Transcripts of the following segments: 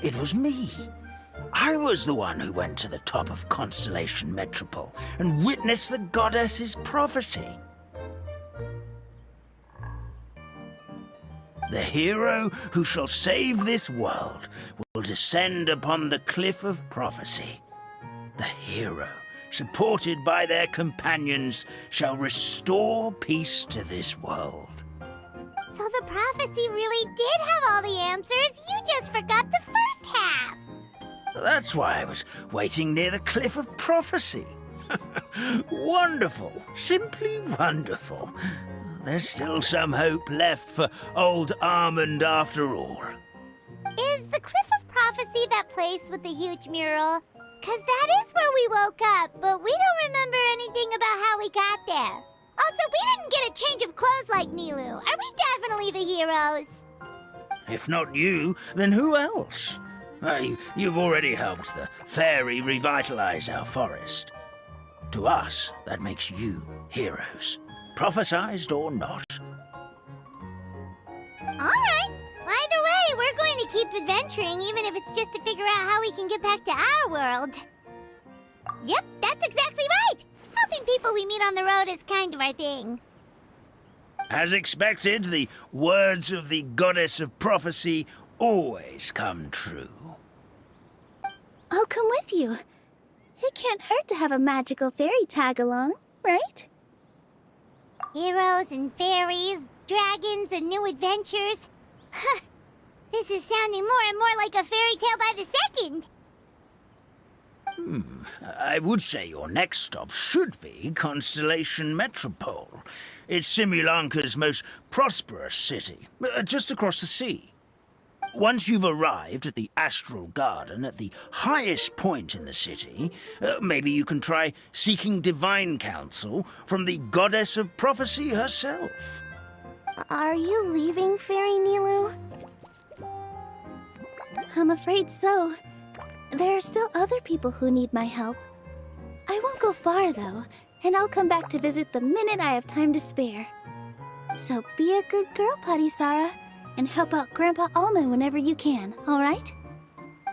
It was me. I was the one who went to the top of Constellation Metropole and witnessed the goddess's prophecy. The hero who shall save this world will descend upon the cliff of prophecy. The hero, supported by their companions, shall restore peace to this world. So the prophecy really did have all the answers. You just forgot the first half. That's why I was waiting near the cliff of prophecy. Wonderful. Simply wonderful. There's still some hope left for old Armand after all. Is the Cliff of Prophecy that place with the huge mural? 'Cause that is where we woke up, but we don't remember anything about how we got there. Also, we didn't get a change of clothes like Nilu. Are we definitely the heroes? If not you, then who else? You've already helped the fairy revitalize our forest. To us, that makes you heroes. Prophesized or not. Alright. Either way, we're going to keep adventuring, even if it's just to figure out how we can get back to our world. Yep, that's exactly right! Helping people we meet on the road is kind of our thing. As expected, the words of the goddess of prophecy always come true. I'll come with you. It can't hurt to have a magical fairy tag along, right? Heroes and fairies, dragons and new adventures. This is sounding more and more like a fairy tale by the second. I would say your next stop should be Constellation Metropole. It's Simulanka's most prosperous city, just across the sea. Once you've arrived at the Astral Garden at the highest point in the city, maybe you can try seeking divine counsel from the goddess of prophecy herself. Are you leaving, Fairy Nilu? I'm afraid so. There are still other people who need my help. I won't go far, though, and I'll come back to visit the minute I have time to spare. So be a good girl, Patisara, and help out Grandpa Almond whenever you can, all right?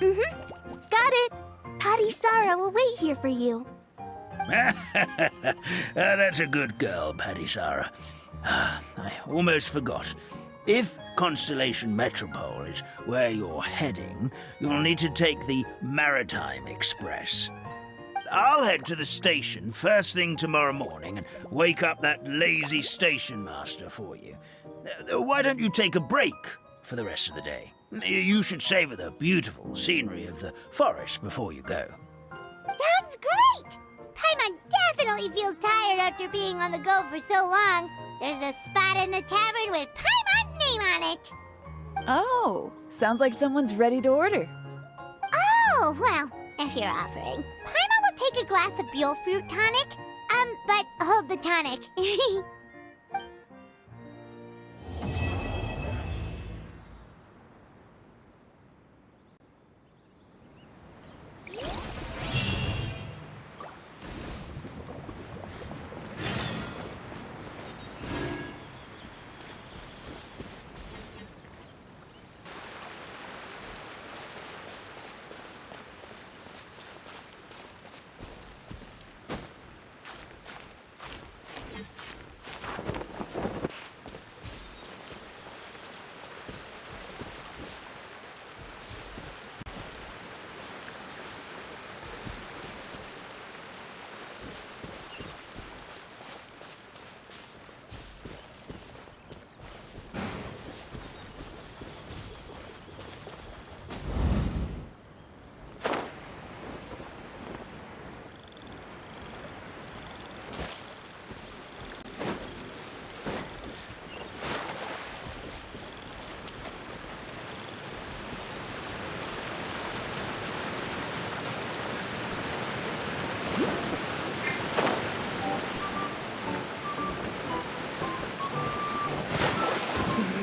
Got it! Patisara will wait here for you. That's a good girl, Patisara. I almost forgot. If Constellation Metropole is where you're heading, you'll need to take the Maritime Express. I'll head to the station first thing tomorrow morning and wake up that lazy station master for you. Why don't you take a break for the rest of the day? You should savor the beautiful scenery of the forest before you go. Sounds great! Paimon definitely feels tired after being on the go for so long. There's a spot in the tavern with Paimon's name on it. Oh, sounds like someone's ready to order. Oh, well, if you're offering. Paimon will take a glass of Buell fruit tonic. But hold the tonic.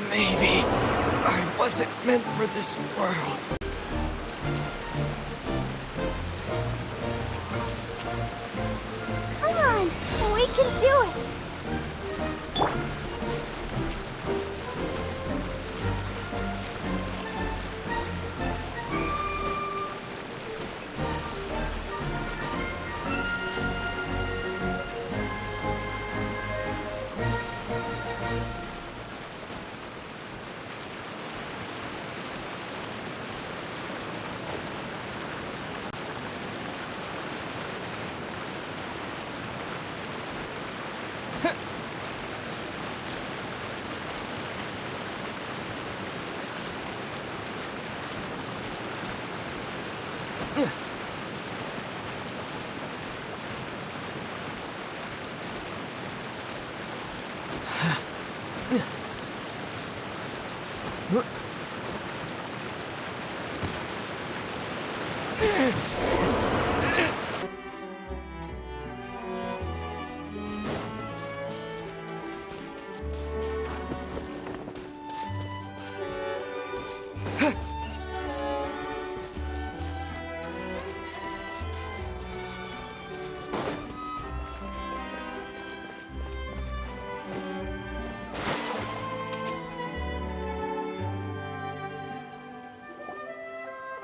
Maybe I wasn't meant for this world. Come on, we can do it!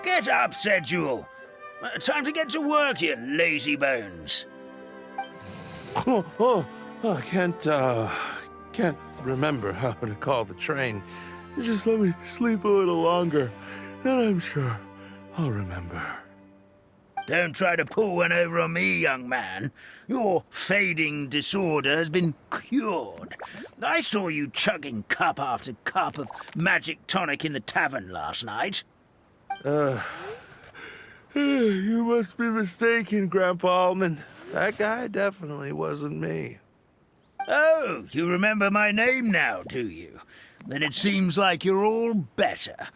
Get up, said Jewel. Time to get to work, you lazy bones. I can't remember how to call the train. Just let me sleep a little longer, then I'm sure I'll remember. Don't try to pull one over on me, young man. Your fading disorder has been cured. I saw you chugging cup after cup of magic tonic in the tavern last night. You must be mistaken, Grandpa Allman. That guy definitely wasn't me. Oh, you remember my name now, do you? Then it seems like you're all better.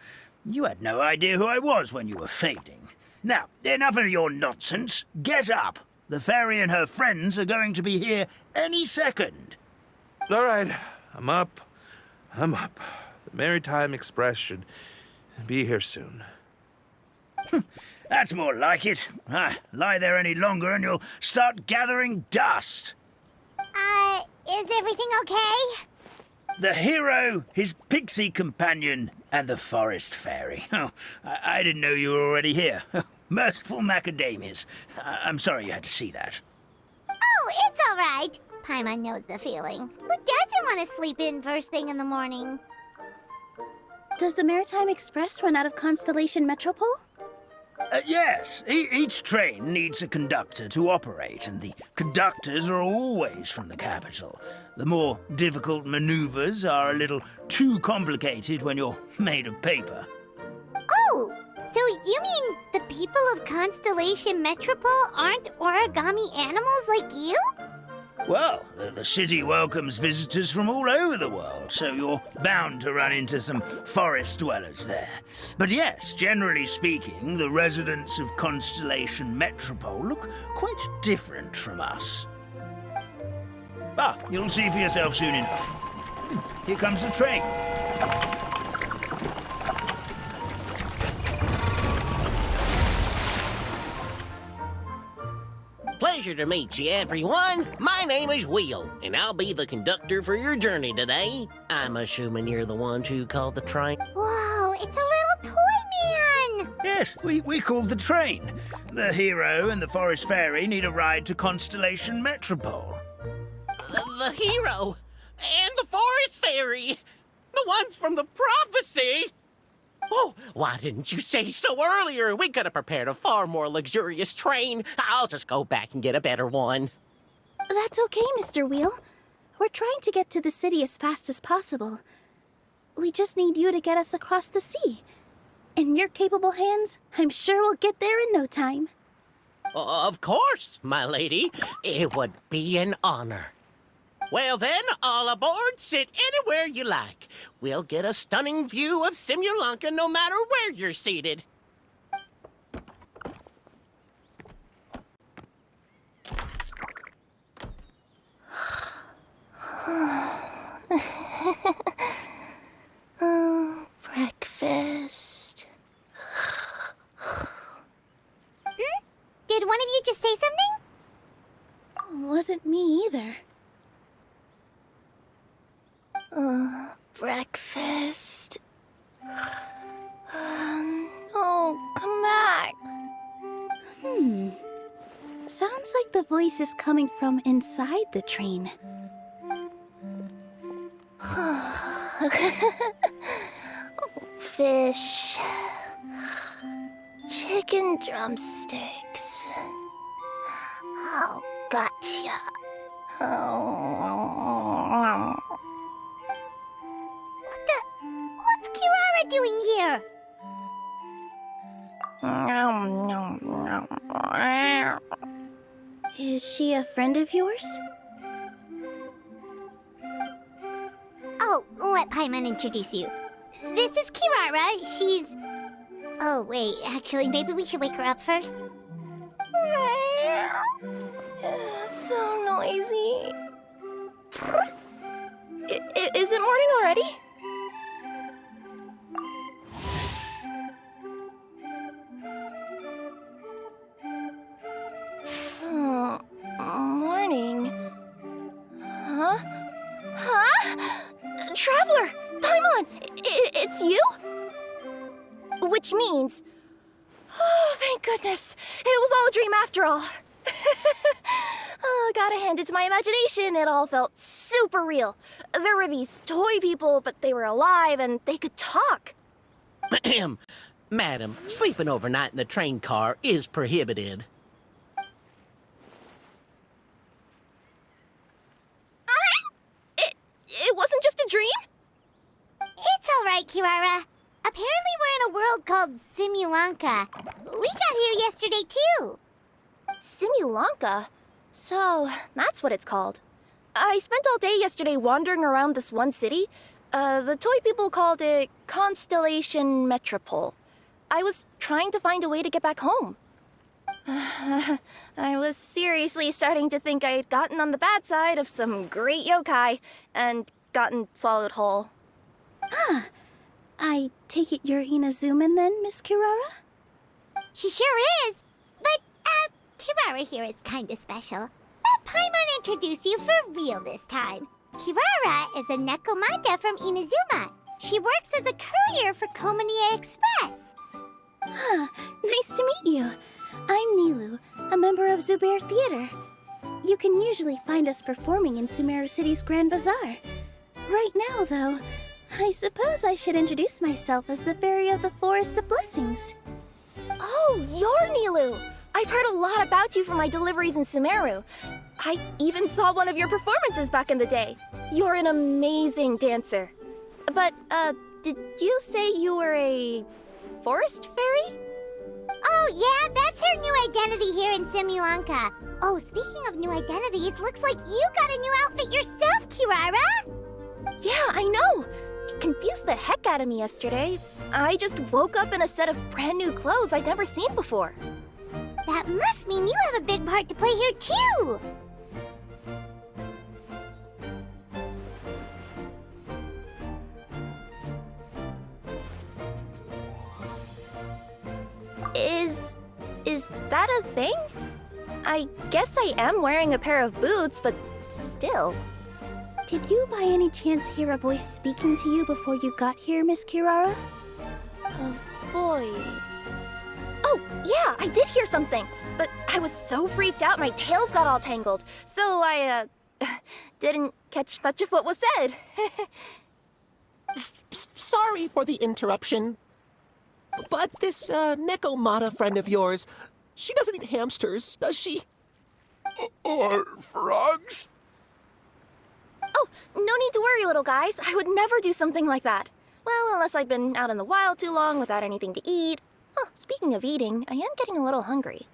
You had no idea who I was when you were fading. Now, enough of your nonsense. Get up. The fairy and her friends are going to be here any second. All right, I'm up. The Maritime Express should be here soon. That's more like it. Lie there any longer and you'll start gathering dust. Is everything okay? The hero, his pixie companion, and the forest fairy. Oh, I didn't know you were already here. Merciful macadamias. I'm sorry you had to see that. Oh, it's all right. Paimon knows the feeling. Who doesn't want to sleep in first thing in the morning? Does the Maritime Express run out of Constellation Metropole? Yes, each train needs a conductor to operate, and the conductors are always from the capital. The more difficult maneuvers are a little too complicated when you're made of paper. Oh, so you mean the people of Constellation Metropole aren't origami animals like you? Well, the city welcomes visitors from all over the world, so you're bound to run into some forest dwellers there. But yes, generally speaking, the residents of Constellation Metropole look quite different from us. You'll see for yourself soon enough. Here comes the train. Pleasure to meet you, everyone. My name is Will, and I'll be the conductor for your journey today. I'm assuming you're the ones who called the train. Whoa, it's a little toy man! Yes, we called the train. The hero and the forest fairy need a ride to Constellation Metropole. The hero and the forest fairy, the ones from the prophecy. Oh, why didn't you say so earlier? We could have prepared a far more luxurious train. I'll just go back and get a better one. That's okay, Mr. Wheel. We're trying to get to the city as fast as possible. We just need you to get us across the sea. In your capable hands, I'm sure we'll get there in no time. Of course, my lady. It would be an honor. Well then, all aboard, sit anywhere you like. We'll get a stunning view of Simulanka no matter where you're seated. Breakfast. Did one of you just say something? Wasn't me either. Breakfast. Oh, come back. Sounds like the voice is coming from inside the train. Fish. Chicken drumsticks. Oh, gotcha. Oh. What's Kirara doing here? Is she a friend of yours? Oh, let Paimon introduce you. This is Kirara. She's... Oh, wait. Actually, maybe we should wake her up first. So noisy. Is it morning already? Oh, morning. Huh? Huh? Traveler! Paimon! It's you? Which means... Oh, thank goodness. It was all a dream after all. Oh, gotta hand it to my imagination. It all felt super real. There were these toy people, but they were alive and they could talk. Madam, sleeping overnight in the train car is prohibited. It wasn't just a dream? It's all right, Kirara. Apparently we're in a world called Simulanka. We got here yesterday, too. Simulanka? So, that's what it's called. I spent all day yesterday wandering around this one city. The toy people called it Constellation Metropole. I was trying to find a way to get back home. I was seriously starting to think I had gotten on the bad side of some great yokai and gotten swallowed whole. I take it you're Inazuman then, Miss Kirara? She sure is. But, Kirara here is kinda special. Let Paimon introduce you for real this time. Kirara is a Nekomata from Inazuma. She works as a courier for Komania Express. Nice to meet you. I'm Nilu, a member of Zubair Theater. You can usually find us performing in Sumeru City's Grand Bazaar. Right now, though, I suppose I should introduce myself as the Fairy of the Forest of Blessings. Oh, you're Nilu! I've heard a lot about you from my deliveries in Sumeru. I even saw one of your performances back in the day. You're an amazing dancer. But, did you say you were a forest fairy? Oh, yeah, that's her new identity here in Simulanka. Oh, speaking of new identities, looks like you got a new outfit yourself, Kirara! Yeah, I know! It confused the heck out of me yesterday. I just woke up in a set of brand new clothes I'd never seen before. That must mean you have a big part to play here, too! Is that a thing? I guess I am wearing a pair of boots, but still. Did you by any chance hear a voice speaking to you before you got here, Miss Kirara? A voice... Oh, yeah, I did hear something, but I was so freaked out my tails got all tangled, so I, didn't catch much of what was said. Sorry for the interruption. But this, Nekomata friend of yours, she doesn't eat hamsters, does she? Or frogs? Oh, no need to worry, little guys. I would never do something like that. Well, unless I've been out in the wild too long without anything to eat. Oh, speaking of eating, I am getting a little hungry.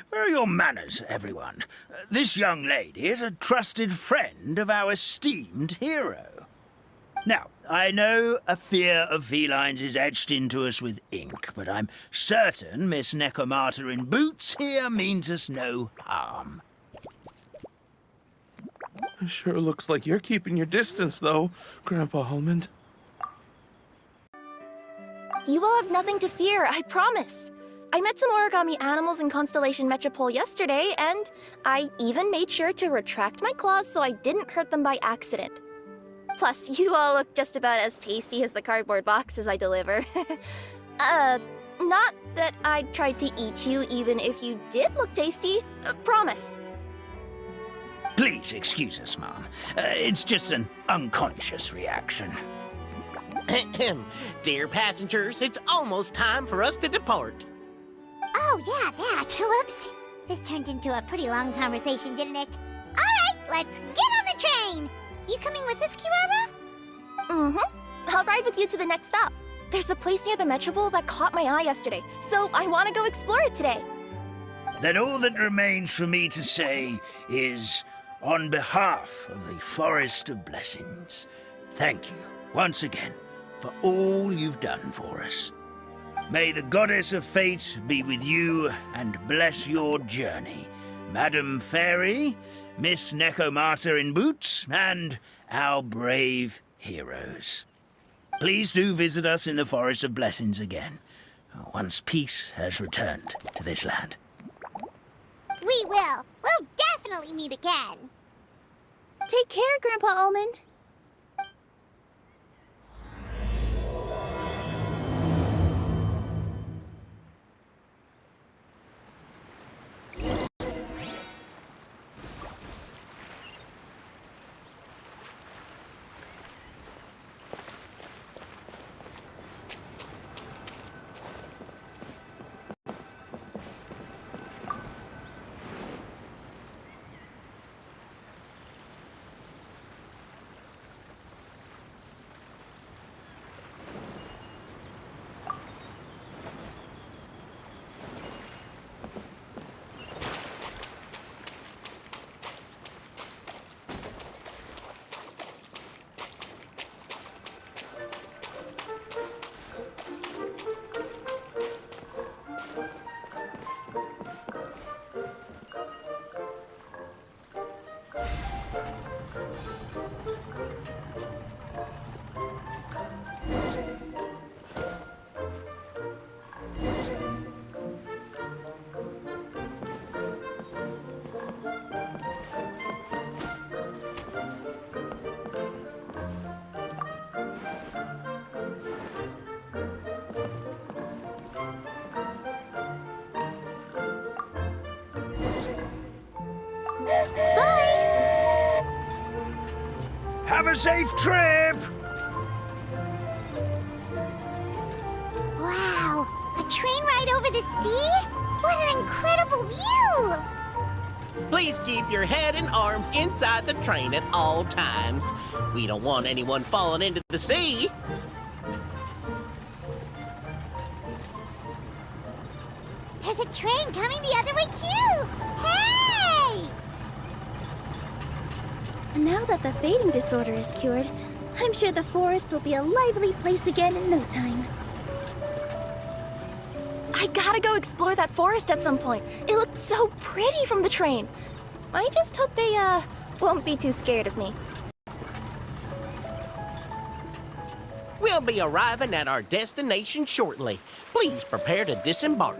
Where are your manners, everyone? This young lady is a trusted friend of our esteemed hero. Now, I know a fear of felines is etched into us with ink, but I'm certain Miss Nekomata in boots here means us no harm. It sure looks like you're keeping your distance, though, Grandpa Almond. You will have nothing to fear, I promise. I met some origami animals in Constellation Metropole yesterday, and I even made sure to retract my claws so I didn't hurt them by accident. Plus, you all look just about as tasty as the cardboard boxes I deliver. Not that I'd try to eat you even if you did look tasty. Promise. Please excuse us, Mom. It's just an unconscious reaction. Dear passengers, it's almost time for us to depart. Oh, yeah, that. Whoops. This turned into a pretty long conversation, didn't it? All right, let's get on the train. You coming with us, Kirara? Mm-hmm. I'll ride with you to the next stop. There's a place near the Metro Bowl that caught my eye yesterday, so I want to go explore it today. Then all that remains for me to say is, on behalf of the Forest of Blessings, thank you once again for all you've done for us. May the Goddess of Fate be with you and bless your journey, Madam Fairy, Miss Nekomata in boots, and our brave heroes. Please do visit us in the Forest of Blessings again, once peace has returned to this land. We will. We'll definitely meet again. Take care, Grandpa Almond. Have a safe trip! Wow, a train ride over the sea? What an incredible view! Please keep your head and arms inside the train at all times. We don't want anyone falling into the sea. There's a train coming the other way, too! Hey! Now that the fading disorder is cured, I'm sure the forest will be a lively place again in no time. I gotta go explore that forest at some point. It looked so pretty from the train. I just hope they, won't be too scared of me. We'll be arriving at our destination shortly. Please prepare to disembark.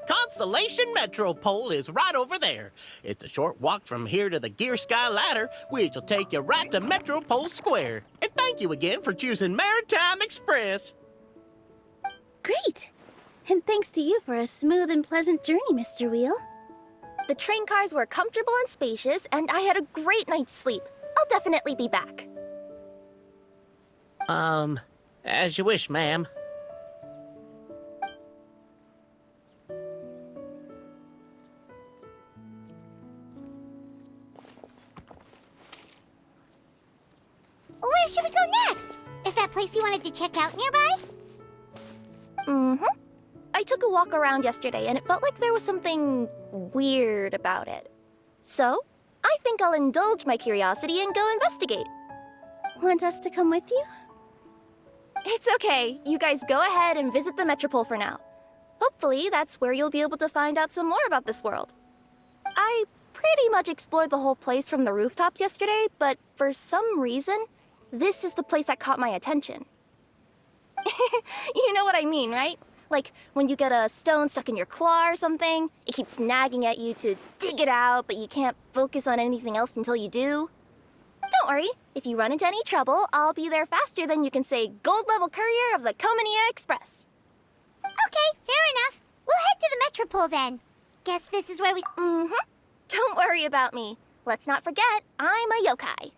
Constellation Metropole is right over there. It's a short walk from here to the Gear Sky Ladder, which will take you right to Metropole Square. And thank you again for choosing Maritime Express. Great! And thanks to you for a smooth and pleasant journey, Mr. Wheel. The train cars were comfortable and spacious, and I had a great night's sleep. I'll definitely be back. As you wish, ma'am. where should we go next? Is that place you wanted to check out nearby? Mm-hmm. I took a walk around yesterday and it felt like there was something weird about it. So, I think I'll indulge my curiosity and go investigate. Want us to come with you? It's okay. You guys go ahead and visit the Metropole for now. Hopefully, that's where you'll be able to find out some more about this world. I pretty much explored the whole place from the rooftops yesterday, but for some reason, this is the place that caught my attention. You know what I mean, right? Like, when you get a stone stuck in your claw or something, it keeps nagging at you to dig it out, but you can't focus on anything else until you do. Don't worry, if you run into any trouble, I'll be there faster than you can say gold-level courier of the Comania Express. Okay, fair enough. We'll head to the Metropole then. Guess this is where we... Mm-hmm. Don't worry about me. Let's not forget, I'm a yokai.